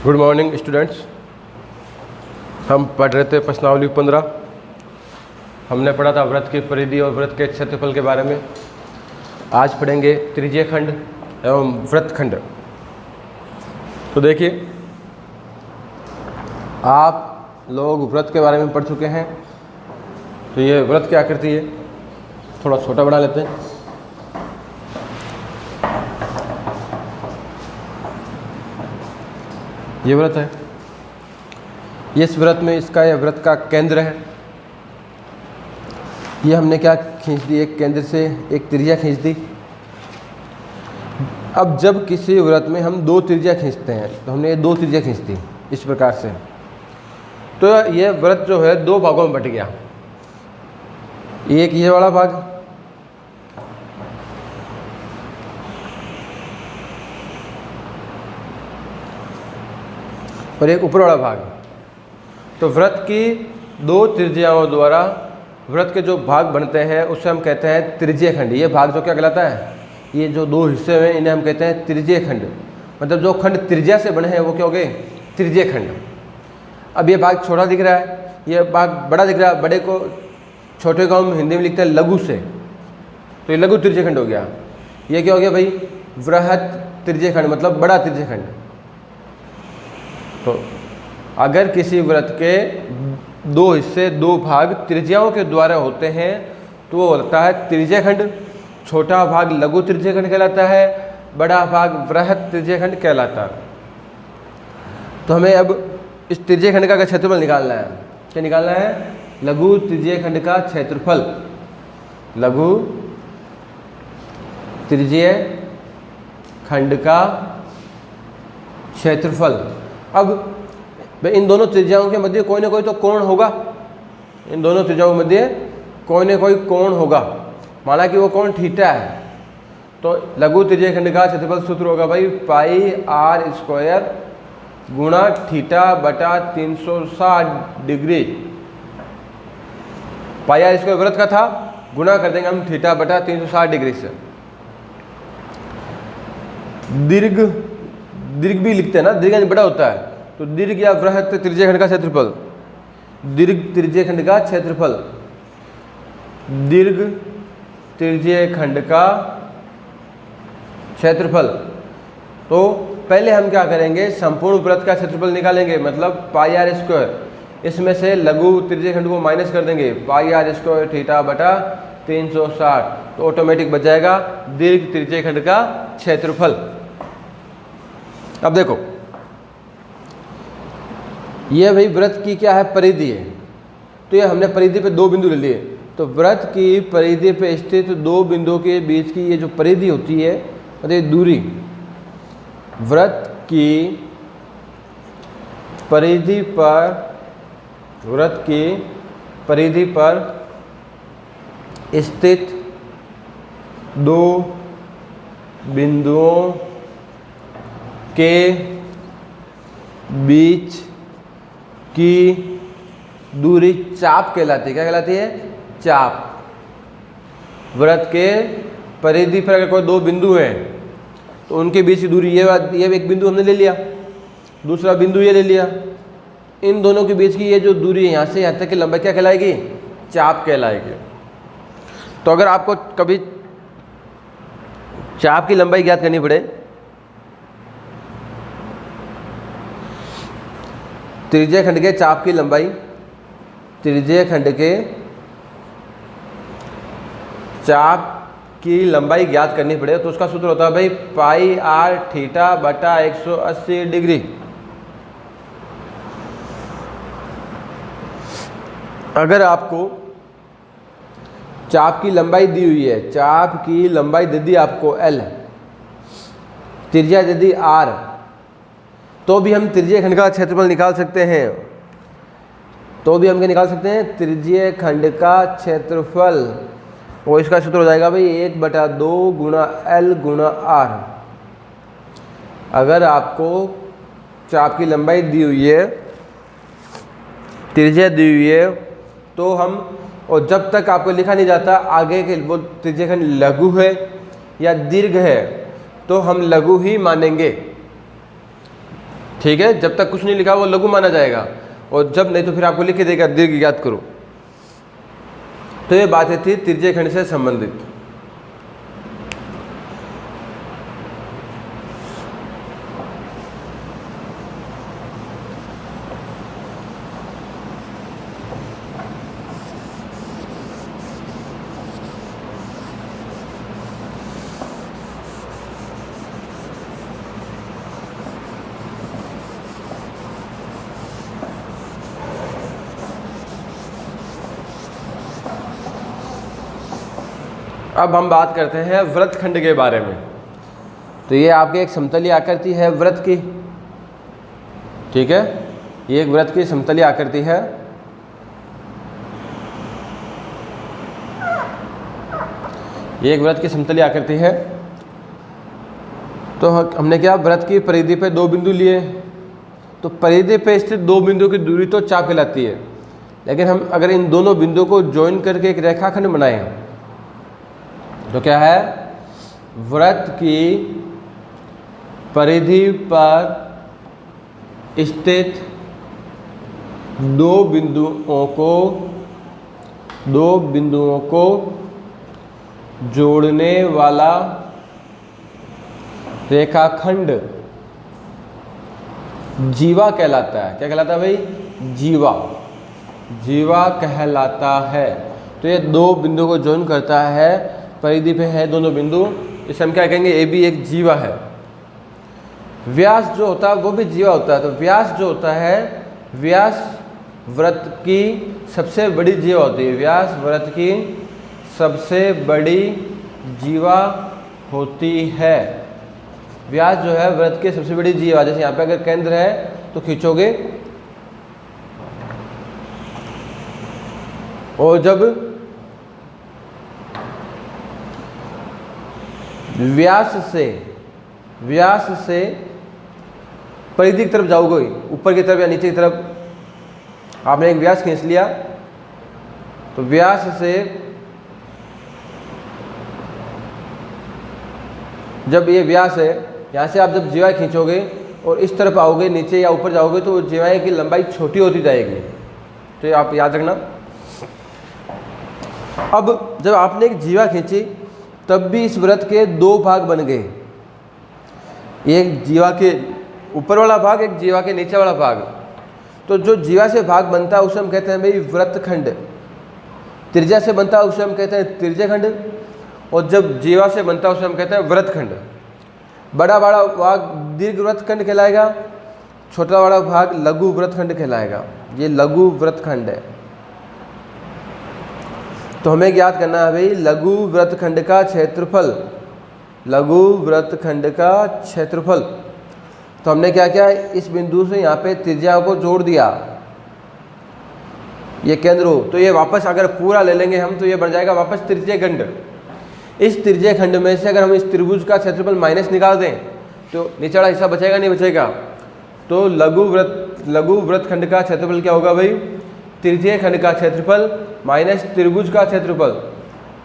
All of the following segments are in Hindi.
Good morning students. हम पढ़ रहे थे प्रश्नावली 15। हमने पढ़ा था वृत्त की परिधि और वृत्त के क्षेत्रफल के बारे में। आज पढ़ेंगे त्रिज्यीय खंड एवं वृत्तखंड। तो देखिए, आप लोग वृत्त के बारे में पढ़ चुके हैं। तो ये वृत्त की आकृति है, थोड़ा छोटा बना लेते हैं। ये वृत्त है। इस वृत्त में इसका यह वृत्त का केंद्र है। ये हमने क्या खींच दी, एक केंद्र से एक त्रिज्या खींच दी। अब जब किसी वृत्त में हम दो त्रिज्या खींचते हैं तो हमने ये दो त्रिज्या खींच दी इस प्रकार से। तो ये वृत्त जो है दो भागों में बट गया। एक ये वाला भाग और एक ऊपर वाला भाग। तो वृत्त की दो त्रिज्याओं द्वारा वृत्त के जो भाग बनते हैं उसे हम कहते हैं त्रिज्यीय खंड। ये भाग जो क्या कहलाता है, ये जो दो हिस्से हैं इन्हें हम कहते हैं त्रिज्यीय खंड। मतलब जो खंड त्रिज्या से बने हैं वो क्या हो गए, त्रिज्यीय खंड। अब ये भाग छोटा दिख रहा है, ये भाग बड़ा दिख रहा है। बड़े को छोटे को हम हिंदी में लिखते हैं लघु से, तो ये लघु त्रिज्यीय खंड हो गया। ये क्या हो गया भाई, वृहत त्रिज्यीय खंड, मतलब बड़ा त्रिज्यीय खंड। तो अगर किसी वृत्त के दो हिस्से दो भाग त्रिज्याओं के द्वारा होते हैं तो वो होता है त्रिज्यीय खंड। छोटा भाग लघु त्रिज्यीय खंड कहलाता है, बड़ा भाग वृहत त्रिज्यीय खंड कहलाता है। तो हमें अब इस त्रिज्यीय खंड का क्षेत्रफल निकालना है। क्या निकालना है, लघु त्रिज्यीय खंड का क्षेत्रफल। लघु त्रिज्यीय खंड का क्षेत्रफल। अब इन दोनों त्रिज्याओं के मध्य कोई ना कोई तो कोण होगा। इन दोनों त्रिज्याओं के मध्य कोई ना कोई कोण होगा। माना कि वो कोण थीटा है, तो लघु त्रिज्यीय खंड का क्षेत्रफल सूत्र होगा भाई पाई आर स्क्वायर गुणा थीटा बटा 360 डिग्री। पाई आर स्क्वायर वृत्त का था, गुणा कर देंगे हम थीटा बटा 360 डिग्री से। दीर्घ भी लिखते हैं ना, दीर्घ बड़ा होता है। तो दीर्घ या वृहत त्रिज्यीय खंड का क्षेत्रफल, दीर्घ त्रिज्यीय खंड का क्षेत्रफल, दीर्घ त्रिज्यीय खंड का क्षेत्रफल। तो पहले हम क्या करेंगे, संपूर्ण वृत्त का क्षेत्रफल निकालेंगे, मतलब पाई आर स्क्वायर। इसमें से लघु त्रिज्यीय खंड को माइनस कर देंगे, पाई आर स्क्वायर थीटा बटा 360, तो ऑटोमेटिक बच जाएगा दीर्घ त्रिज्यीय खंड का क्षेत्रफल। अब देखो, ये भाई वृत्त की क्या है, परिधि है। तो ये हमने परिधि पे दो बिंदु ले लिए। तो वृत्त की परिधि पे स्थित दो बिंदुओं के बीच की ये जो परिधि होती है, मतलब दूरी, वृत्त की परिधि पर स्थित दो बिंदुओं के बीच की दूरी चाप कहलाती है। क्या कहलाती है, चाप। वृत्त के परिधि पर अगर कोई दो बिंदु हैं तो उनके बीच की दूरी, ये एक बिंदु हमने ले लिया, दूसरा बिंदु ये ले लिया। इन दोनों के बीच की ये जो दूरी है यहाँ से यहाँ तक की लंबाई क्या कहलाएगी, चाप कहलाएगी। तो अगर आपको कभी चाप की लंबाई ज्ञात करनी पड़े, त्रिज्यीय खंड के चाप की लंबाई, त्रिज्यीय खंड के चाप की लंबाई ज्ञात करनी पड़े, तो उसका सूत्र होता है भाई पाई आर थीटा बटा 180 डिग्री। अगर आपको चाप की लंबाई दी हुई है, चाप की लंबाई दे दी आपको L, त्रिज्या दे दी R, तो भी हम त्रिज्यीय खंड का क्षेत्रफल निकाल सकते हैं। तो भी हम क्या निकाल सकते हैं, त्रिज्यीय खंड का क्षेत्रफल। और इसका सूत्र हो जाएगा भाई 1/2 गुणा L गुणा R। अगर आपको चाप की लंबाई दी हुई है, त्रिज्या दी हुई है, तो हम, और जब तक आपको लिखा नहीं जाता आगे के वो त्रिज्यीय खंड लघु है या दीर्घ है, तो हम लघु ही मानेंगे। ठीक है, जब तक कुछ नहीं लिखा वो लघु माना जाएगा, और जब नहीं तो फिर आपको लिख के देगा दीर्घ ज्ञात करो। तो ये बातें थी तिर्यक खंड से संबंधित। अब हम बात करते हैं वृत्तखंड के बारे में। तो ये आपके एक समतलीय आकृति है वृत्त की, ठीक है, ये एक वृत्त की समतलीय आकृति है। ये एक वृत्त की समतलीय आकृति है। तो हमने क्या, वृत्त की परिधि पे दो बिंदु लिए, तो परिधि पे स्थित दो बिंदुओं की दूरी तो चाप कहलाती है, लेकिन हम अगर इन दोनों बिंदुओं को ज्वाइन करके एक रेखाखंड बनाएं तो क्या है, वृत्त की परिधि पर स्थित दो बिंदुओं को जोड़ने वाला रेखाखंड जीवा कहलाता है। क्या कहलाता है भाई, जीवा कहलाता है। तो ये दो बिंदुओं को ज्वाइन करता है, परिधि पे है दोनों बिंदु, इसे हम क्या कहेंगे, ए भी एक जीवा है। व्यास जो होता है वो भी जीवा होता है। तो व्यास जो होता है, व्यास वृत्त की सबसे बड़ी जीवा होती है, व्यास वृत्त की सबसे बड़ी जीवा होती है। व्यास जो है वृत्त की सबसे बड़ी जीवा, जैसे यहाँ पे अगर केंद्र है तो खींचोगे, और जब व्यास से परिधि की तरफ जाओगे, ऊपर की तरफ या नीचे की तरफ, आपने एक व्यास खींच लिया, तो व्यास से जब ये व्यास है, यहाँ से आप जब जीवा खींचोगे और इस तरफ आओगे, नीचे या ऊपर जाओगे, तो जीवाएँ की लंबाई छोटी होती जाएगी। तो ये आप याद रखना। अब जब आपने एक जीवा खींची तब भी इस वृत्त के दो भाग बन गए, एक जीवा के ऊपर वाला भाग, एक जीवा के नीचे वाला भाग। तो जो जीवा से भाग बनता है उसे हम कहते हैं भाई वृत्तखंड। त्रिज्या से बनता है उसे हम कहते हैं तिर्यकखंड, और जब जीवा से बनता है उसे हम कहते हैं वृत्तखंड। बड़ा भाग दीर्घ वृत्तखंड कहलाएगा, छोटा बड़ा भाग लघु वृत्तखंड कहलाएगा। ये लघु वृत्तखंड है। तो हमें याद करना है भाई लघु वृत्तखंड का क्षेत्रफल, लघु वृत्तखंड का क्षेत्रफल। तो हमने क्या किया, इस बिंदु से यहाँ पे त्रिज्याओं को जोड़ दिया, ये केंद्र हो, तो ये वापस अगर पूरा ले लेंगे हम तो ये बन जाएगा वापस त्रिज्यखंड। इस त्रिज्यखंड में से अगर हम इस त्रिभुज का क्षेत्रफल माइनस निकाल दें तो नीचे वाला हिस्सा बचेगा नहीं बचेगा। तो लघु वृत्तखंड का क्षेत्रफल क्या होगा भाई, त्रिज्यखंड का क्षेत्रफल माइनस त्रिभुज का क्षेत्रफल।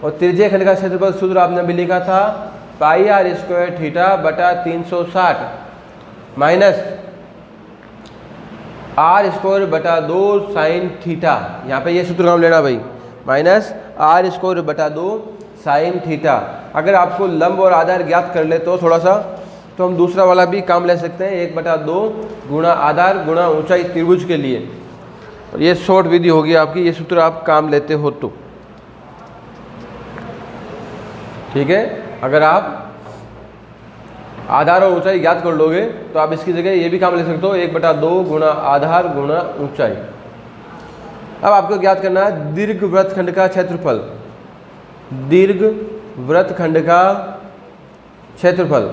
और त्रिज्यखंड का क्षेत्रफल सूत्र आपने अभी लिखा था पाई आर स्क्वायर थीटा बटा 360 माइनस आर स्क्वायर बटा 2 साइन थीटा। यहाँ पे ये सूत्र हम लेना भाई, माइनस आर स्क्वायर बटा 2 साइन थीटा। अगर आपको लंब और आधार ज्ञात कर ले तो थोड़ा सा, तो हम दूसरा वाला भी काम ले सकते हैं, 1/2 गुणा आधार गुणा ऊंचाई त्रिभुज के लिए। और ये शॉर्ट विधि होगी आपकी, ये सूत्र आप काम लेते हो तो ठीक है। अगर आप आधार और ऊंचाई ज्ञात कर लोगे तो आप इसकी जगह ये भी काम ले सकते हो, 1/2 गुणा आधार गुणा ऊंचाई। अब आपको ज्ञात करना है दीर्घ वृत्तखंड का क्षेत्रफल, दीर्घ वृत्तखंड का क्षेत्रफल।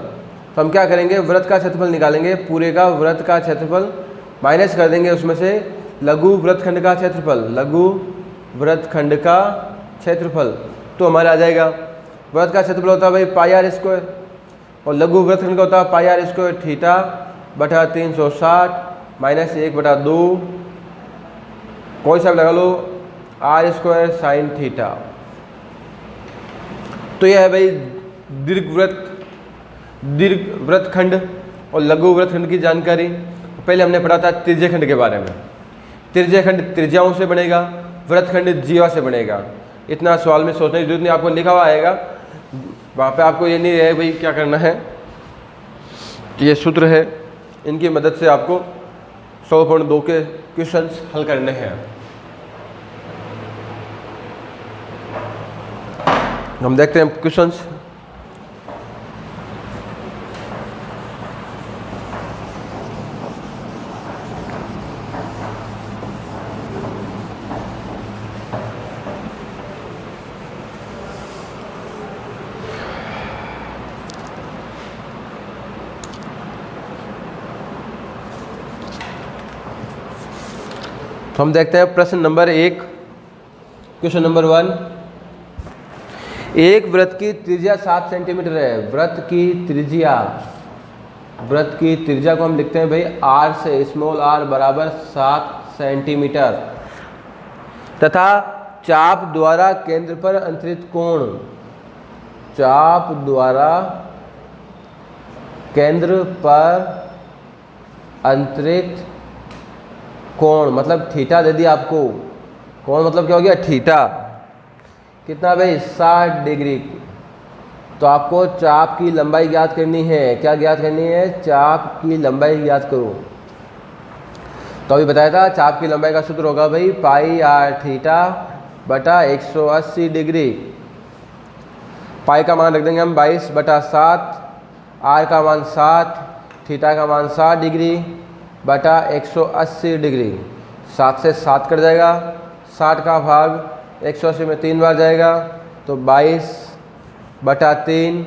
तो हम क्या करेंगे, वृत्त का क्षेत्रफल निकालेंगे, पूरे का वृत्त का क्षेत्रफल माइनस कर देंगे उसमें से लघु वृत्तखंड का क्षेत्रफल, लघु वृत्तखंड का क्षेत्रफल। तो हमारा आ जाएगा वृत्त का क्षेत्रफल होता है भाई पाई आर स्क्वायर, और लघु वृत्तखंड का होता है पाई आर स्क्वायर थीटा बटा 360 माइनस 1/2 कोई सा लगा लो आर स्क्वायर साइन थीटा। तो यह है भाई दीर्घ वृत्तखंड और लघु वृत्तखंड की जानकारी। पहले हमने पढ़ा था त्रिज्यखंड के बारे में। त्रिज्यखंड त्रिज्याओं से बनेगा, वृत्तखंड जीवा से बनेगा। इतना सवाल में सोचने की जरूरत नहीं, आपको लिखा हुआ आएगा वहाँ पे। आपको ये नहीं है भाई क्या करना है, ये सूत्र है, इनकी मदद से आपको 100.2 के क्वेश्चंस हल करने हैं। हम देखते हैं क्वेश्चंस। तो हम देखते हैं प्रश्न नंबर 1, क्वेश्चन नंबर 1। एक वृत्त की त्रिज्या 7 सेंटीमीटर है। वृत्त की त्रिज्या को हम लिखते हैं भाई r से, स्मॉल r बराबर 7 सेंटीमीटर, तथा चाप द्वारा केंद्र पर अंतरित कोण, चाप द्वारा केंद्र पर अंतरित कोण मतलब थीटा दे दिया आपको। कोण मतलब क्या हो गया, थीटा। कितना भाई, 60 डिग्री। तो आपको चाप की लंबाई ज्ञात करनी है। क्या ज्ञात करनी है, चाप की लंबाई ज्ञात करो। तो अभी बताया था चाप की लंबाई का सूत्र होगा भाई पाई आर थीटा बटा 180 डिग्री। पाई का मान रख देंगे हम 22/7, आर का मान 7, थीटा का मान 60 डिग्री बटा 180 डिग्री। 7 से 7 कट जाएगा, 60 का भाग 180 में 3 बार जाएगा, तो 22/3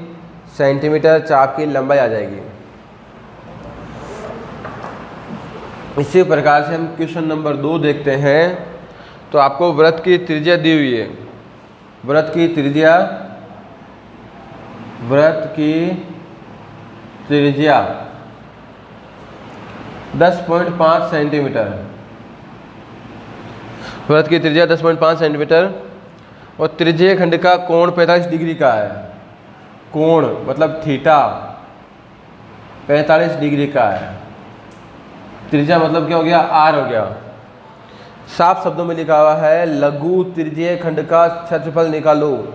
सेंटीमीटर चाप की लंबाई आ जाएगी। इसी प्रकार से हम क्वेश्चन नंबर 2 देखते हैं। तो आपको वृत्त की त्रिज्या दी हुई है। वृत्त की त्रिज्या 10.5 सेंटीमीटर। वृत्त की त्रिज्या 10.5 सेंटीमीटर और त्रिज्यीय खंड का कोण 45 डिग्री का है। कोण मतलब थीटा 45 डिग्री का है। त्रिज्या मतलब क्या हो गया, आर हो गया। साफ शब्दों में लिखा हुआ है लघु त्रिज्यीय खंड का क्षेत्रफल निकालो।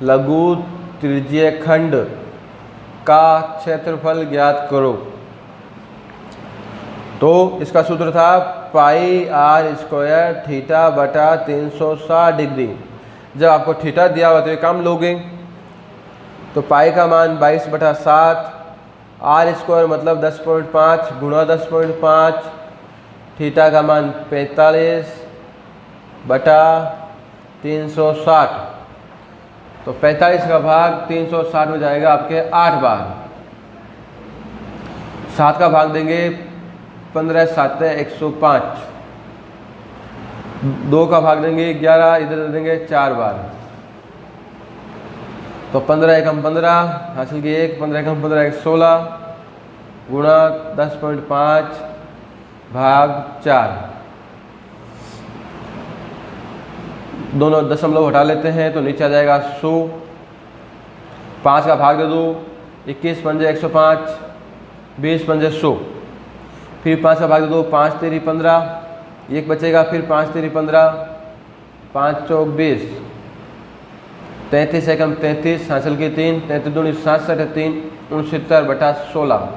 लघु त्रिज्यीय खंड का क्षेत्रफल ज्ञात करो। तो इसका सूत्र था पाई आर स्क्वायर थीटा बटा 360 डिग्री। जब आपको थीटा दिया हुआ तो ये काम लोगे। तो पाई का मान 22/7, आर स्क्वायर मतलब 10.5 गुणा 10.5, थीटा का मान 45/360। तो 45 का भाग 360 में जाएगा आपके 8 बार। 7 का भाग देंगे 15 7 105। 2 का भाग देंगे 11, इधर दे देंगे 4 बार। तो 15 एकम 15 हासिल की 1, 15 एकम 15 1 16 गुणा 10.5 भाग 4। दोनों दशमलव हटा लेते हैं तो नीचे आ जाएगा 100। 5 का भाग दे दो, 21 पंजे 105, 20 पंजे 100। फिर 5 का भाग दे दो, 5 तेरी 15, 1 बचेगा, फिर 5 तेरी 15, 5 चौक 20, 33 एकम 33 हासिल की 3, 33 दूनी 67, 3 69/16।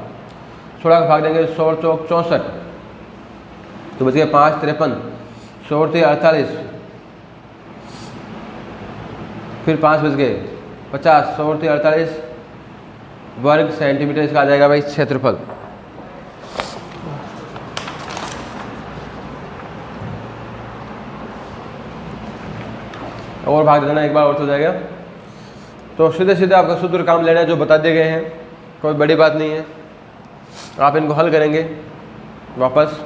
16 का भाग देंगे 100 चौक 64, तो बच गए 5 53, 100 48, फिर 5 बच गए 50, 100 48 वर्ग सेंटीमीटर इसका आ जाएगा भाई क्षेत्रफल। और भाग देना एक बार और हो जाएगा। तो सीधे सीधे आपका सूत्र काम लेना है जो बता दिए गए हैं, कोई बड़ी बात नहीं है। आप इनको हल करेंगे वापस।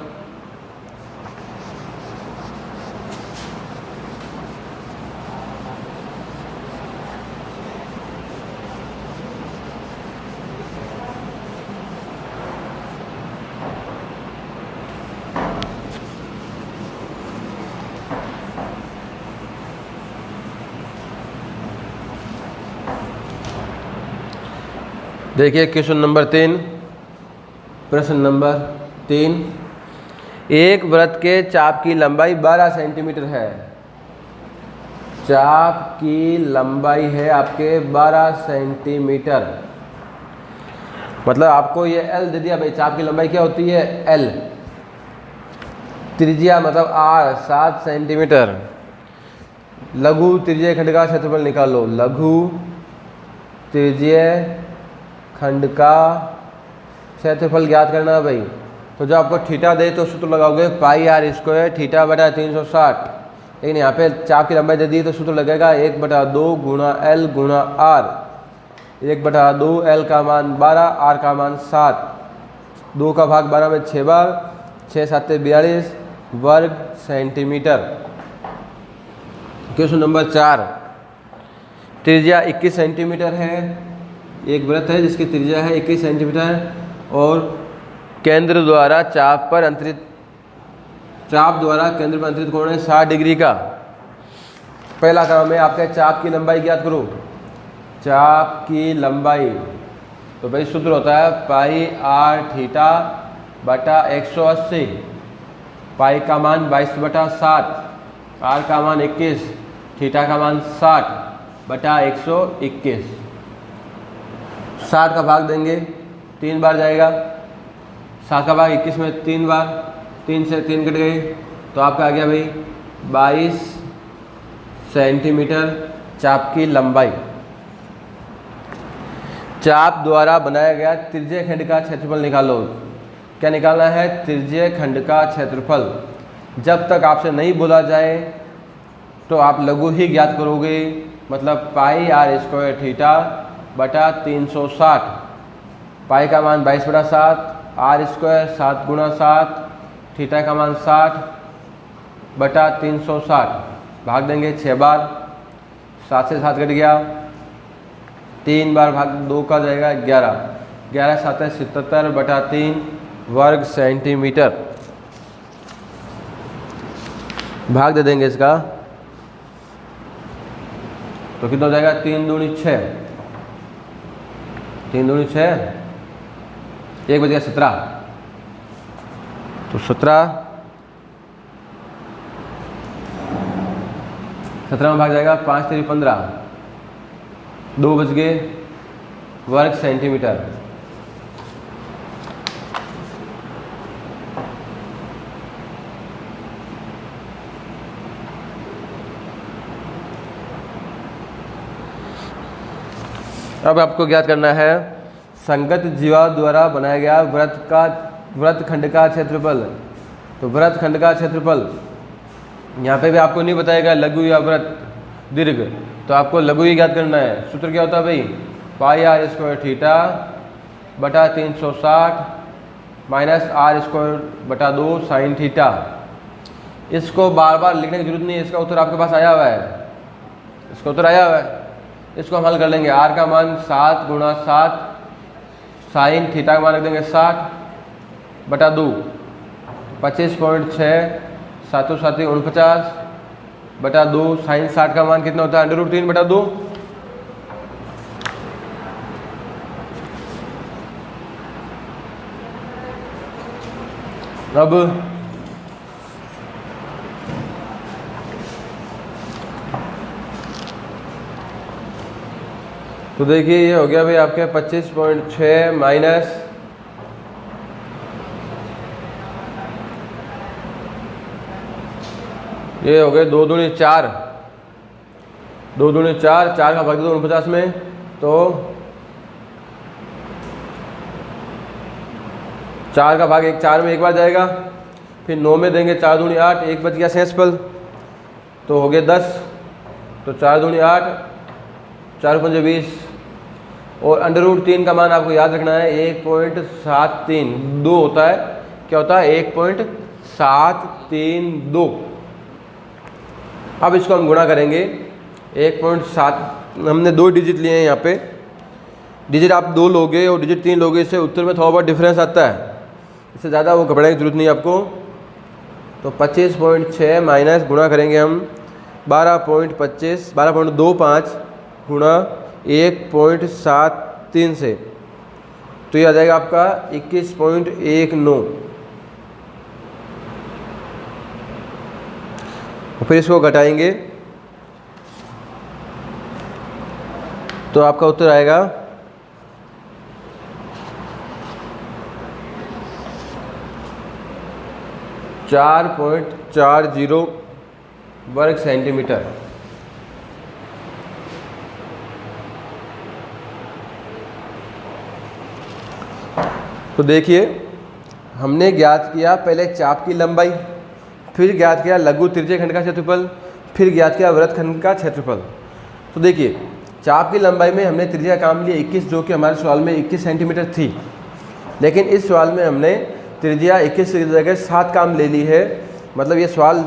देखिए क्वेश्चन नंबर 3, प्रश्न नंबर 3। एक वृत्त के चाप की लंबाई 12 सेंटीमीटर है। चाप की लंबाई है आपके 12 सेंटीमीटर। मतलब आपको ये L दे दिया भाई। चाप की लंबाई क्या होती है? L। त्रिज्या मतलब R 7 सेंटीमीटर। लघु त्रिज्यीय खंड का क्षेत्रफल निकालो। लघु त्रिज्यीय खंड का क्षेत्रफल ज्ञात करना है भाई। तो जब आपको थीटा दे तो सूत्र लगाओगे पाई आर स्क्वायर थीटा बटा 360। लेकिन यहाँ पे चाप की लंबाई दे दी तो सूत्र लगेगा 1/2 गुणा L गुणा R। 1/2 L का मान 12, R का मान 7। 2 का भाग 12 में 6 बार, 6 7 42 वर्ग सेंटीमीटर। Question number 4। त्रिज्या 21 सेंटीमीटर है। एक वृत्त है जिसकी त्रिज्या है 21 सेंटीमीटर और केंद्र द्वारा चाप पर अंतरित कोण है 60 डिग्री का। पहला काम है आपके चाप की लंबाई ज्ञात करो। चाप की लंबाई तो भाई सूत्र होता है पाई आर थीटा बटा 180। पाई का मान 22/7, आर का मान 21, थीटा का मान 60 बटा 121। 60 का भाग देंगे 3 बार जाएगा। 7 का भाग 21 में 3 बार, 3 से 3 कट गए तो आपका आ गया भाई 22 सेंटीमीटर चाप की लंबाई। चाप द्वारा बनाया गया त्रिज्यीय खंड का क्षेत्रफल निकालो। क्या निकालना है? त्रिज्यीय खंड का क्षेत्रफल। जब तक आपसे नहीं बोला जाए तो आप लघु ही ज्ञात करोगे। मतलब पाई आर स्क्वायर थीटा बटा 360। पाई का मान 22/7, आर स्क्वायर 7 गुणा 7, थीटा का मान 60 बटा 360। भाग देंगे 6 बार, 7 से 7 कट गया, 3 बार भाग 2 का जाएगा 11, 11 7 77 बटा 3 वर्ग सेंटीमीटर। भाग दे देंगे इसका तो कितना हो जाएगा? 3 दूनी 6, 3 दूनी 6, 1 बज गया 17। तो 17 में भाग जाएगा 5 3 15, 2 बज गए वर्ग सेंटीमीटर। अब आपको ज्ञात करना है संगत जीवा द्वारा बनाया गया वृत्त खंड का क्षेत्रफल। तो वृत्त खंड का क्षेत्रफल यहाँ पे भी आपको नहीं बताएगा लघु या वृत्त दीर्घ, तो आपको लघु ही ज्ञात करना है। सूत्र क्या होता है भाई? पाई आर स्क्वायर थीटा बटा 360 माइनस आर स्क्वायर बटा 2 साइन थीटा। इसको बार बार लिखने की जरूरत नहीं है, इसका उत्तर आपके पास आया हुआ है। इसका उत्तर आया हुआ है, इसको हम हल कर लेंगे। आर का मान 7 गुणा 7 साइन थीटा का मान रख देंगे 60 बटा 2, 25.6 7 7 49 बटा 2 साइन 60 का मान कितना होता है? √3 बटा 2। अब तो देखिए ये हो गया भाई आपके 25.6 माइनस ये हो गए 2 दूनी 4, 2 दूनी 4, 4 का भाग दे दो 49 में तो 4 का भाग 4 में एक बार जाएगा, फिर 9 में देंगे 4 दूनी 8, 1 बच गया सेंसपल तो हो गए 10। तो 4 दूनी 8, 4 पंजे 20 और √3 का मान आपको याद रखना है 1.732 होता है। क्या होता है? 1.732। अब इसको हम गुणा करेंगे 1.7, हमने 2 डिजिट लिए हैं यहाँ पे। डिजिट आप 2 लोगे और डिजिट 3 लोगे, इससे उत्तर में थोड़ा बहुत डिफरेंस आता है। इससे ज़्यादा वो घबराने की जरूरत नहीं है आपको। तो 25.6 माइनस गुणा करेंगे हम 12.25 गुणा 1.73 से, तो ये आ जाएगा आपका 21.19। फिर इसको घटाएंगे तो आपका उत्तर आएगा 4.40 वर्ग सेंटीमीटर। तो देखिए, हमने ज्ञात किया पहले चाप की लंबाई, फिर ज्ञात किया लघु तिरछे खंड का क्षेत्रफल, फिर ज्ञात किया वृत्तखंड का क्षेत्रफल। तो देखिए, चाप की लंबाई में हमने त्रिज्या काम लिया 21, जो कि हमारे सवाल में 21 सेंटीमीटर थी, लेकिन इस सवाल में हमने त्रिज्या 21 की जगह 7 काम ले ली है। मतलब ये सवाल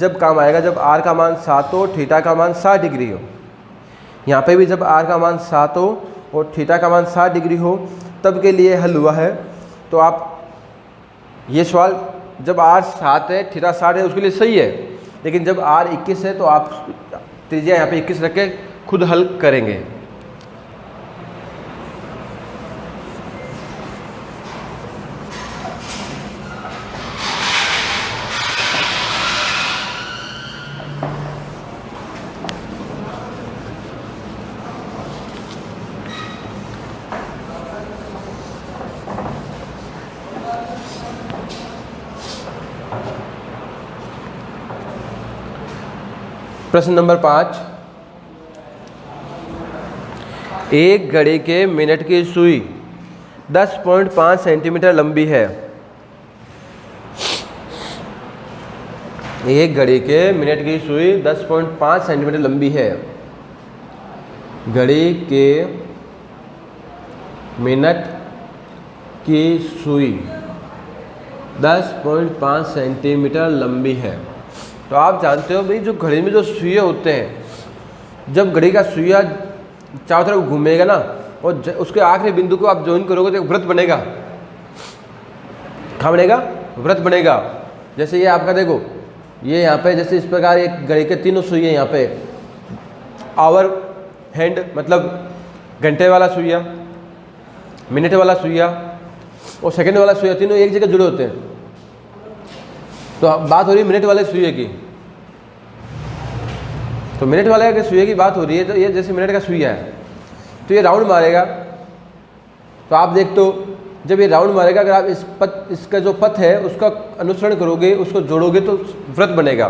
जब काम आएगा जब r का मान 7 हो, थीटा का मान 60 डिग्री हो। यहाँ पे भी जब r का मान 7 हो और थीटा का मान 60 डिग्री हो तब के लिए हल हुआ है। तो आप ये सवाल जब r 7 है, थीटा 60 है, उसके लिए सही है, लेकिन जब r 21 है तो आप त्रिज्या यहाँ पे 21 रख के खुद हल करेंगे। प्रश्न नंबर 5, एक घड़ी के मिनट की सुई 10.5 सेंटीमीटर लंबी है। एक घड़ी के मिनट की सुई 10.5 सेंटीमीटर लंबी है। घड़ी के मिनट की सुई 10.5 सेंटीमीटर लंबी है। तो आप जानते हो भाई, जो घड़ी में जो सुइए होते हैं, जब घड़ी का सुइया चारों तरफ घूमेगा ना और उसके आखिरी बिंदु को आप ज्वाइन करोगे तो एक वृत्त बनेगा। क्या बनेगा? वृत्त बनेगा। जैसे ये आपका देखो, ये यहाँ पे जैसे इस प्रकार एक घड़ी के तीनों सुइए यहाँ पे, आवर हैंड मतलब घंटे वाला सुइया, मिनट वाला सुइया और सेकंड वाला सुइया, तीनों एक जगह जुड़े होते हैं। तो बात हो रही है मिनट वाले सुइए की। तो मिनट वाले के सुइए की बात हो रही है। तो ये जैसे मिनट का सुइया है तो ये राउंड मारेगा। तो आप देखते हो जब ये राउंड मारेगा, अगर आप इसका जो पथ है उसका अनुसरण करोगे, उसको जोड़ोगे तो वृत्त बनेगा।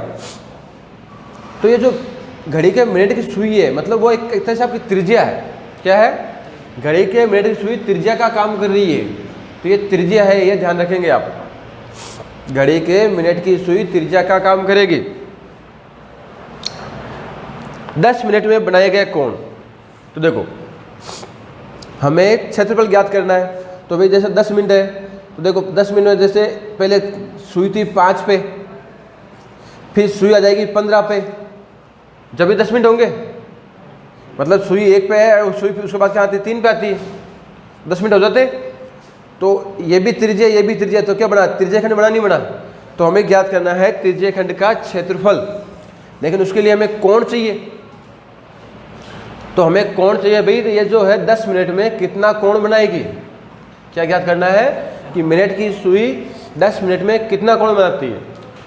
तो ये जो घड़ी के मिनट की सुई है, मतलब वो एक तरह से आपकी त्रिज्या है। क्या है? घड़ी के मिनट की सुई त्रिज्या का काम कर रही है। तो ये त्रिज्या है, ये ध्यान रखेंगे आप। घड़ी के मिनट की सुई त्रिज्या का काम करेगी। 10 मिनट में बनाया गया कोण। तो देखो, हमें क्षेत्रफल ज्ञात करना है। तो भाई जैसे 10 मिनट है, तो देखो 10 मिनट में जैसे पहले सुई थी 5 पे, फिर सुई आ जाएगी 15 पे, जब भी 10 मिनट होंगे। मतलब सुई 1 पे है और सुई उसके बाद क्या आती है? 3 पे आती है, 10 मिनट हो जाते। तो ये भी त्रिज्या, ये भी त्रिज्या, तो क्या बना? त्रिज्या खंड बना, नहीं बना? तो हमें ज्ञात करना है त्रिज्या खंड का क्षेत्रफल, लेकिन उसके लिए हमें कोण चाहिए। तो हमें कोण चाहिए भाई, तो ये जो है 10 मिनट में कितना कोण बनाएगी, क्या ज्ञात करना है कि मिनट की सुई 10 मिनट में कितना कोण बनाती है।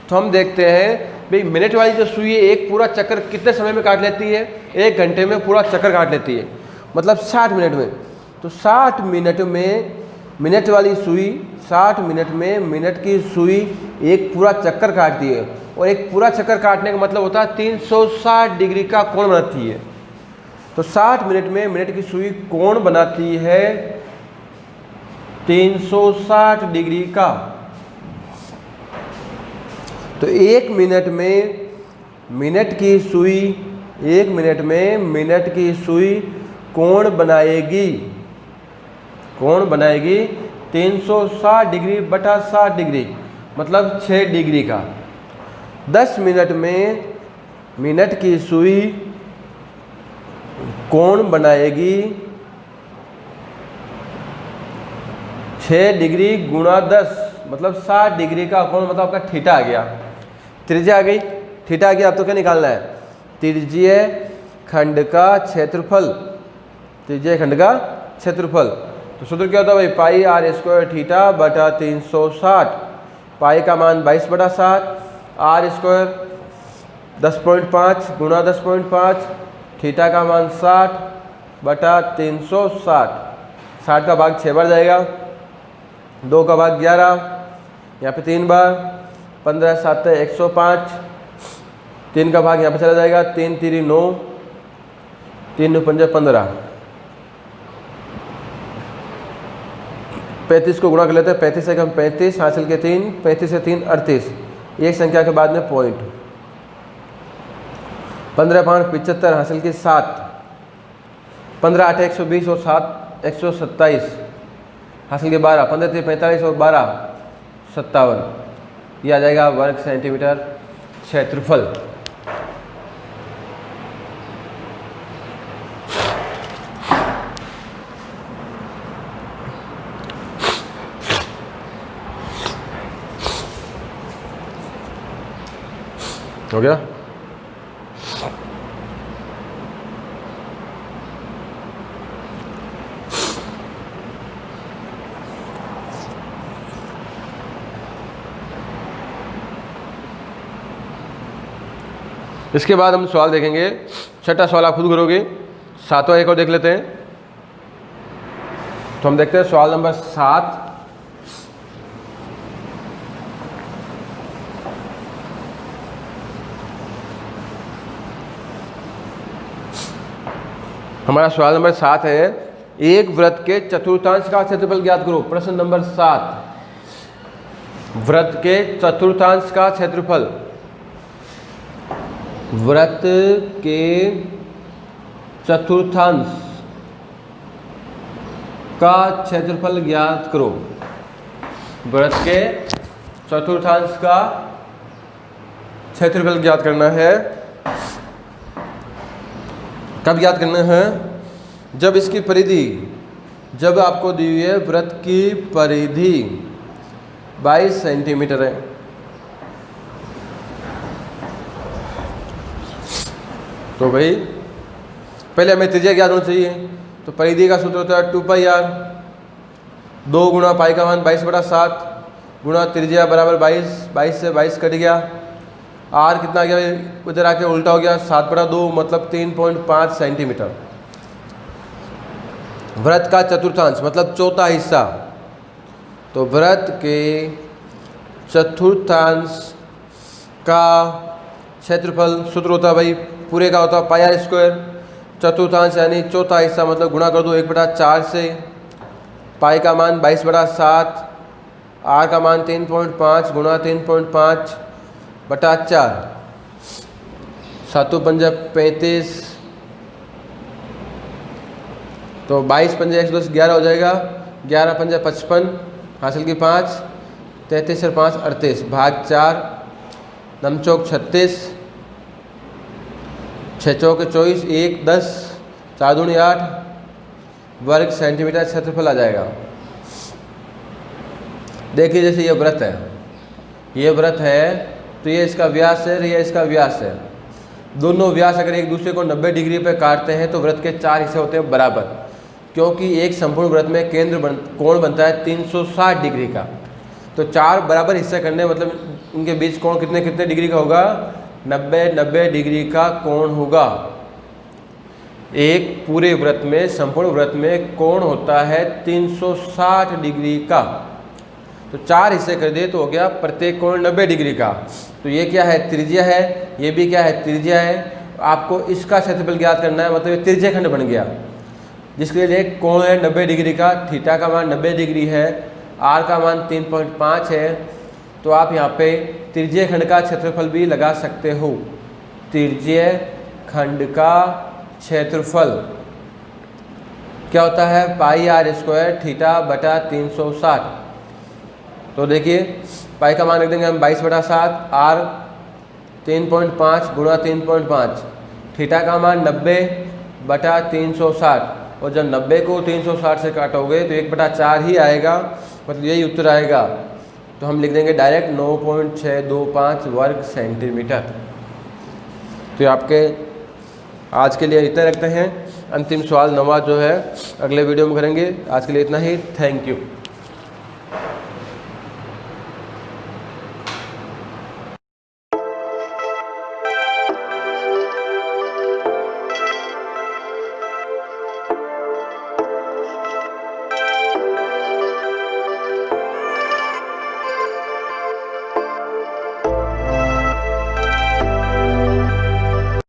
तो हम देखते हैं भाई, मिनट वाली जो सुई है एक पूरा चक्कर कितने समय में काट लेती है? 1 घंटे में पूरा चक्कर काट लेती है, मतलब 60 मिनट में। तो 60 मिनट में मिनट वाली सुई 60 मिनट में मिनट की सुई एक पूरा चक्कर काटती है, और एक पूरा चक्कर काटने का मतलब होता है 360 डिग्री का कोण बनाती है। तो 60 मिनट में मिनट की सुई कोण बनाती है 360 डिग्री का। तो 1 मिनट में मिनट की सुई, 1 मिनट में मिनट की सुई कोण बनाएगी, कोण बनाएगी 360 डिग्री बटा 60 डिग्री, मतलब 6 डिग्री का। 10 मिनट में मिनट की सुई कोण बनाएगी 6 डिग्री गुणा 10, मतलब 60 डिग्री का कोण, मतलब आपका थीटा आ गया। त्रिज्या आ गई, थीटा आ गया। अब तो क्या निकालना है? त्रिज्यीय खंड का क्षेत्रफल, त्रिज्यीय खंड का क्षेत्रफल। तो सूत्र क्या होता है भाई? पाई आर स्क्वायर थीटा बटा 360। पाई का मान 22 बटा 7, आर स्क्वायर 10.5 गुणा 10.5, थीटा का मान 60/360, 60 का भाग 6 बार जाएगा, 2 का भाग 11, यहाँ पे 3 बार, 15 7 105, 3 का भाग यहाँ पे चला जाएगा, 3 3 9, 3 9 5 15, 35 को गुणा कर लेते हैं, 35 से हम 35 हासिल के 3, 35 से 3 38, एक संख्या के बाद में पॉइंट, 15 5 75 हासिल की 7, 15 8 120 और 7 127 हासिल के 12, 15 3 45 और 12 57, ये आ जाएगा वर्ग सेंटीमीटर क्षेत्रफल। हो गया। इसके बाद हम सवाल देखेंगे, छठा सवाल आप खुद करोगे, सातवां एक और देख लेते हैं। तो हम देखते हैं सवाल नंबर 7। हमारा सवाल नंबर 7 है, एक वृत्त के चतुर्थांश का क्षेत्रफल ज्ञात करो। प्रश्न नंबर 7, वृत्त के चतुर्थांश का क्षेत्रफल, वृत्त के चतुर्थांश का क्षेत्रफल ज्ञात करो। वृत्त के चतुर्थांश का क्षेत्रफल ज्ञात करना है। कब ज्ञात करना है? जब इसकी परिधि, जब आपको दी हुई है वृत्त की परिधि 22 सेंटीमीटर है। तो भाई पहले हमें त्रिज्या ज्ञात होना चाहिए। तो परिधि का सूत्र होता है 2πr, 2 गुणा पाई का मान 22/7 गुणा त्रिज्या बराबर 22, 22 से 22 कट गया, आर कितना गया, उधर आके उल्टा हो गया, 7/2 मतलब 3.5 सेंटीमीटर। वृत्त का चतुर्थांश मतलब चौथा हिस्सा। तो वृत्त के चतुर्थांश का क्षेत्रफल सूत्र होता है भाई पूरे का होता है πr²। चतुर्थांश यानी चौथा हिस्सा मतलब गुणा कर दो 1/4 से, पाई का मान 22/7, आर का मान 3.5 गुणा 3.5/4, 7 5 35, तो 22 5 110 11 हो जाएगा, 11 5 55 हासिल की 5, 33 और 5 38 भाग 4, 9 चौक 36, 6 चौक 24, 1 10, 4 दूनी 8 वर्ग सेंटीमीटर क्षेत्रफल आ जाएगा। देखिए जैसे ये वृत्त है, ये वृत्त है तो ये इसका व्यास है, ये इसका व्यास है। दोनों व्यास अगर एक दूसरे को 90 डिग्री पे काटते हैं तो वृत्त के 4 हिस्से होते हैं बराबर, क्योंकि एक संपूर्ण वृत्त में कोण बनता है 360 डिग्री का। तो 4 बराबर हिस्से करने मतलब उनके बीच कोण कितने कितने डिग्री का होगा? 90 डिग्री का कोण होगा। एक पूरे वृत्त में, संपूर्ण वृत्त में कोण होता है 360 डिग्री का। तो 4 हिस्से कर दिए तो हो गया प्रत्येक कोण 90 डिग्री का। तो ये क्या है? त्रिज्या है। ये भी क्या है? त्रिज्या है। आपको इसका क्षेत्रफल ज्ञात करना है, मतलब ये त्रिज्या खंड बन गया, जिसके लिए कोण है 90 डिग्री का, थीटा का मान 90 डिग्री है, आर का मान 3.5 है। तो आप यहाँ पे त्रिज्य खंड का क्षेत्रफल भी लगा सकते हो। त्रिज्य खंड का क्षेत्रफल क्या होता है? πr² θ/360। तो देखिए पाई का मान रख देंगे हम 22/7, आर 3.5 गुणा 3.5, थीटा का मान 90/360, और जब 90 को 360 से काटोगे तो 1/4 ही आएगा, मतलब यही उत्तर आएगा। तो हम लिख देंगे डायरेक्ट 9.625 वर्ग सेंटीमीटर। तो आपके आज के लिए इतना रखते हैं। अंतिम सवाल 9वां जो है अगले वीडियो में करेंगे। आज के लिए इतना ही। Thank you.